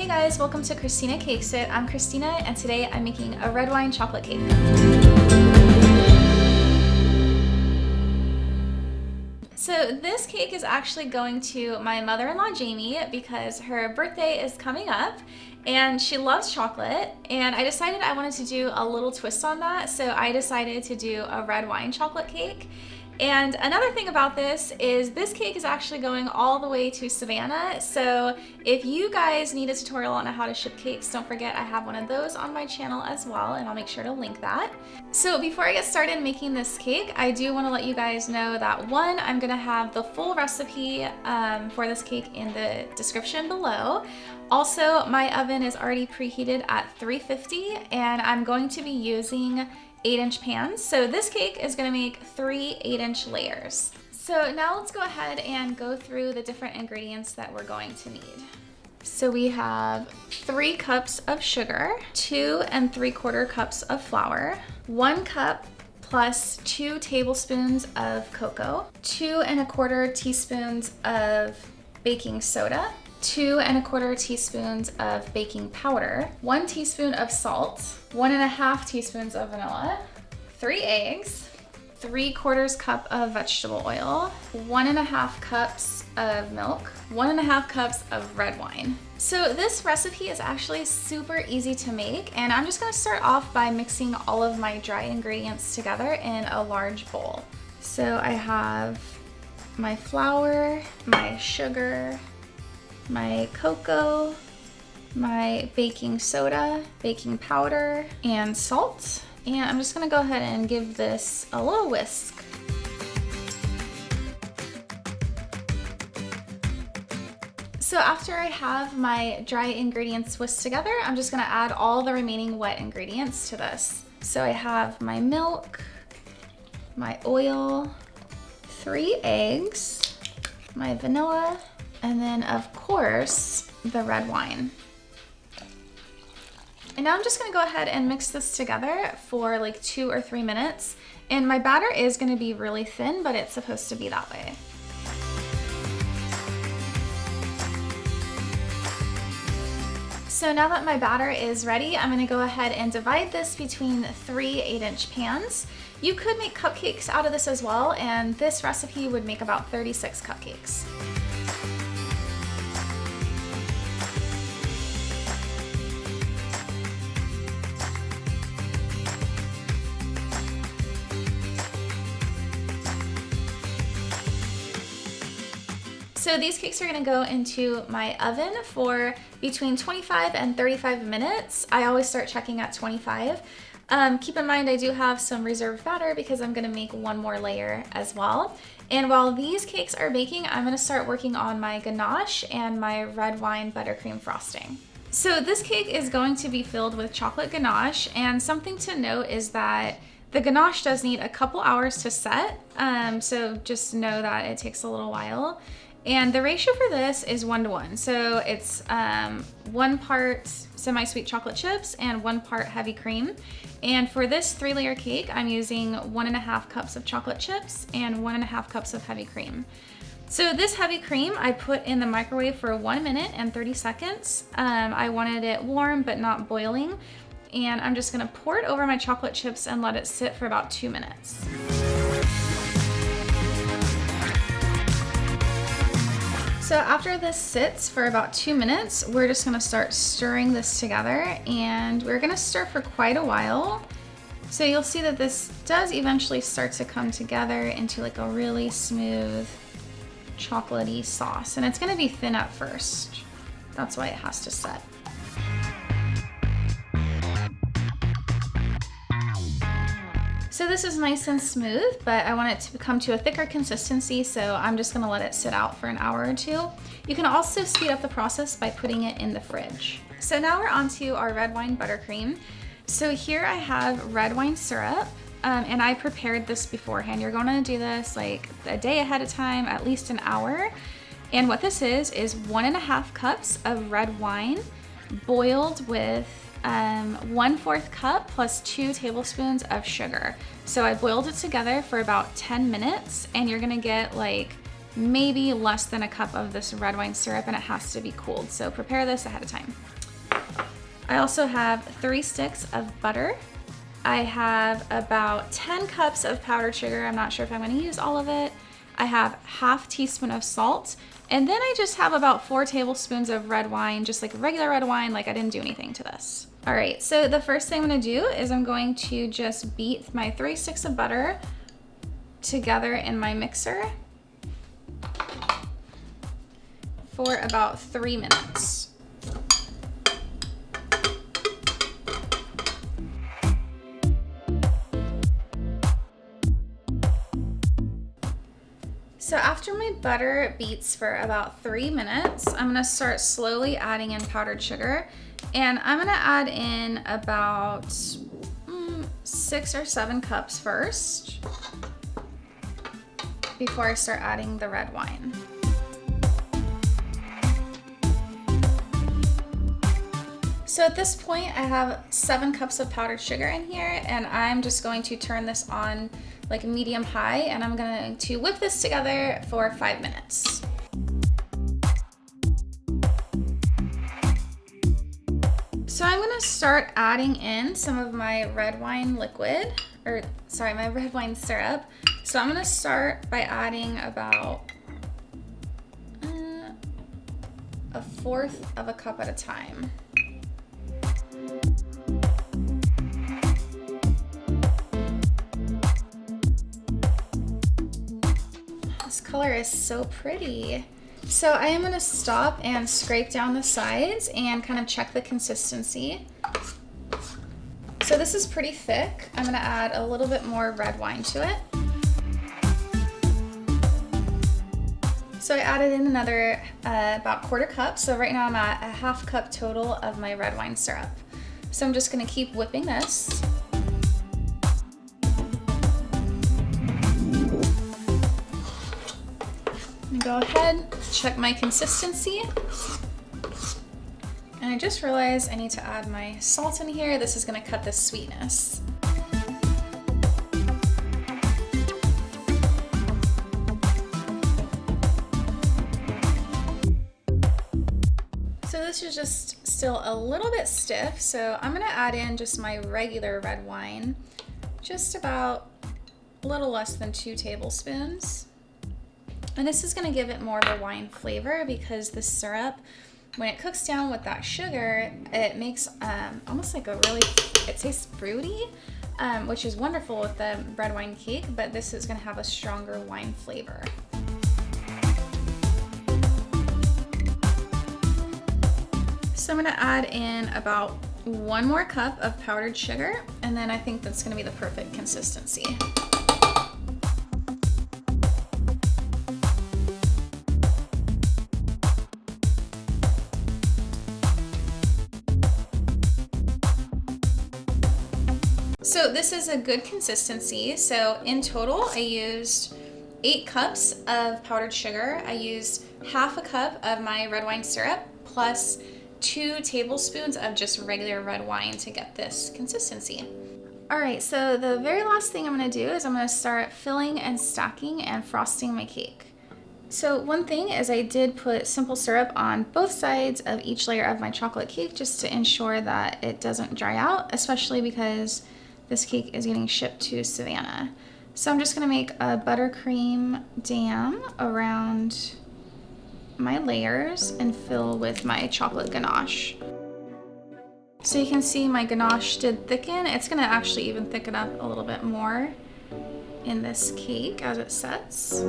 Hey guys, welcome to Christina Cakes It. I'm Christina and today I'm making a red wine chocolate cake. So this cake is actually going to my mother-in-law Jamie because her birthday is coming up and she loves chocolate, and I decided I wanted to do a little twist on that, so I decided to do a red wine chocolate cake. And another thing about this is this cake is actually going all the way to Savannah, so if you guys need a tutorial on how to ship cakes, don't forget I have one of those on my channel as well, and I'll make sure to link that. So before I get started making this cake, I do want to let you guys know that one, I'm going to have the full recipe for this cake in the description below. Also, my oven is already preheated at 350 and I'm going to be using 8-inch pans. So this cake is gonna make 3 8-inch layers. So now let's go ahead and go through the different ingredients that we're going to need. So we have 3 cups of sugar, 2 3/4 cups of flour, 1 cup plus 2 tablespoons of cocoa, 2 1/4 teaspoons of baking soda, 2 1/4 teaspoons of baking powder, 1 teaspoon of salt, 1 1/2 teaspoons of vanilla, 3 eggs, 3/4 cup of vegetable oil, 1 1/2 cups of milk, 1 1/2 cups of red wine. So this recipe is actually super easy to make, and I'm just gonna start off by mixing all of my dry ingredients together in a large bowl. So I have my flour, my sugar, my cocoa, my baking soda, baking powder, and salt. And I'm just gonna go ahead and give this a little whisk. So after I have my dry ingredients whisked together, I'm just gonna add all the remaining wet ingredients to this. So I have my milk, my oil, 3 eggs, my vanilla, and then of course, the red wine. And now I'm just gonna go ahead and mix this together for like 2 or 3 minutes. And my batter is gonna be really thin, but it's supposed to be that way. So now that my batter is ready, I'm gonna go ahead and divide this between 3 8-inch pans. You could make cupcakes out of this as well, and this recipe would make about 36 cupcakes. So these cakes are gonna go into my oven for between 25 and 35 minutes. I always start checking at 25. Keep in mind I do have some reserved batter because I'm gonna make one more layer as well. And while these cakes are baking, I'm gonna start working on my ganache and my red wine buttercream frosting. So this cake is going to be filled with chocolate ganache, and something to note is that the ganache does need a couple hours to set, so just know that it takes a little while. And the ratio for this is 1:1. So it's 1 part semi-sweet chocolate chips and 1 part heavy cream. And for this 3-layer cake, I'm using 1 1/2 cups of chocolate chips and 1 1/2 cups of heavy cream. So this heavy cream I put in the microwave for 1 minute and 30 seconds. I wanted it warm but not boiling. And I'm just gonna pour it over my chocolate chips and let it sit for about 2 minutes. So after this sits for about 2 minutes, we're just gonna start stirring this together, and we're gonna stir for quite a while. So you'll see that this does eventually start to come together into like a really smooth chocolatey sauce, and it's gonna be thin at first. That's why it has to set. So this is nice and smooth, but I want it to come to a thicker consistency, so I'm just gonna let it sit out for an hour or 2. You can also speed up the process by putting it in the fridge. So now we're on to our red wine buttercream. So here I have red wine syrup, and I prepared this beforehand. You're gonna do this like a day ahead of time, at least an hour. And what this is 1 1/2 cups of red wine boiled with 1/4 cup plus 2 tablespoons of sugar. So I boiled it together for about 10 minutes, and you're gonna get like maybe less than a cup of this red wine syrup, and it has to be cooled. So prepare this ahead of time. I also have 3 sticks of butter. I have about 10 cups of powdered sugar. I'm not sure if I'm gonna use all of it. I have ½ teaspoon of salt. And then I just have about 4 tablespoons of red wine, just like regular red wine, like I didn't do anything to this. All right, so the first thing I'm gonna do is I'm going to just beat my 3 sticks of butter together in my mixer for about 3 minutes. So after my butter beats for about 3 minutes, I'm gonna start slowly adding in powdered sugar, and I'm gonna add in about 6 or 7 cups first before I start adding the red wine. So at this point, I have 7 cups of powdered sugar in here, and I'm just going to turn this on like medium high, and I'm going to whip this together for 5 minutes. So I'm gonna start adding in some of my red wine liquid, or sorry, my red wine syrup. So I'm gonna start by adding about 1/4 of a cup at a time. This color is so pretty. So I am gonna stop and scrape down the sides and kind of check the consistency. So this is pretty thick. I'm gonna add a little bit more red wine to it. So I added in another about 1/4 cup. So right now I'm at a ½ cup total of my red wine syrup. So I'm just gonna keep whipping this. Go ahead, check my consistency. And I just realized I need to add my salt in here. This is gonna cut the sweetness. So this is just still a little bit stiff, so I'm gonna add in just my regular red wine, just about a little less than 2 tablespoons. And this is gonna give it more of a wine flavor because the syrup, when it cooks down with that sugar, it makes almost like it tastes fruity, which is wonderful with the red wine cake, but this is gonna have a stronger wine flavor. So I'm gonna add in about 1 more cup of powdered sugar, and then I think that's gonna be the perfect consistency. So this is a good consistency. So in total, I used 8 cups of powdered sugar. I used ½ a cup of my red wine syrup plus 2 tablespoons of just regular red wine to get this consistency. All right, so the very last thing I'm gonna do is I'm gonna start filling and stacking and frosting my cake. So one thing is I did put simple syrup on both sides of each layer of my chocolate cake just to ensure that it doesn't dry out, especially because this cake is getting shipped to Savannah. So I'm just gonna make a buttercream dam around my layers and fill with my chocolate ganache. So you can see my ganache did thicken. It's gonna actually even thicken up a little bit more in this cake as it sets.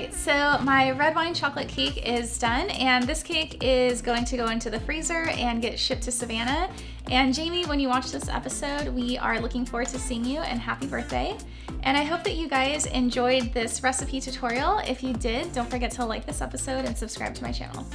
right, so my red wine chocolate cake is done, and this cake is going to go into the freezer and get shipped to Savannah. And Jamie, when you watch this episode, we are looking forward to seeing you, and happy birthday. And I hope that you guys enjoyed this recipe tutorial. If you did, don't forget to like this episode and subscribe to my channel.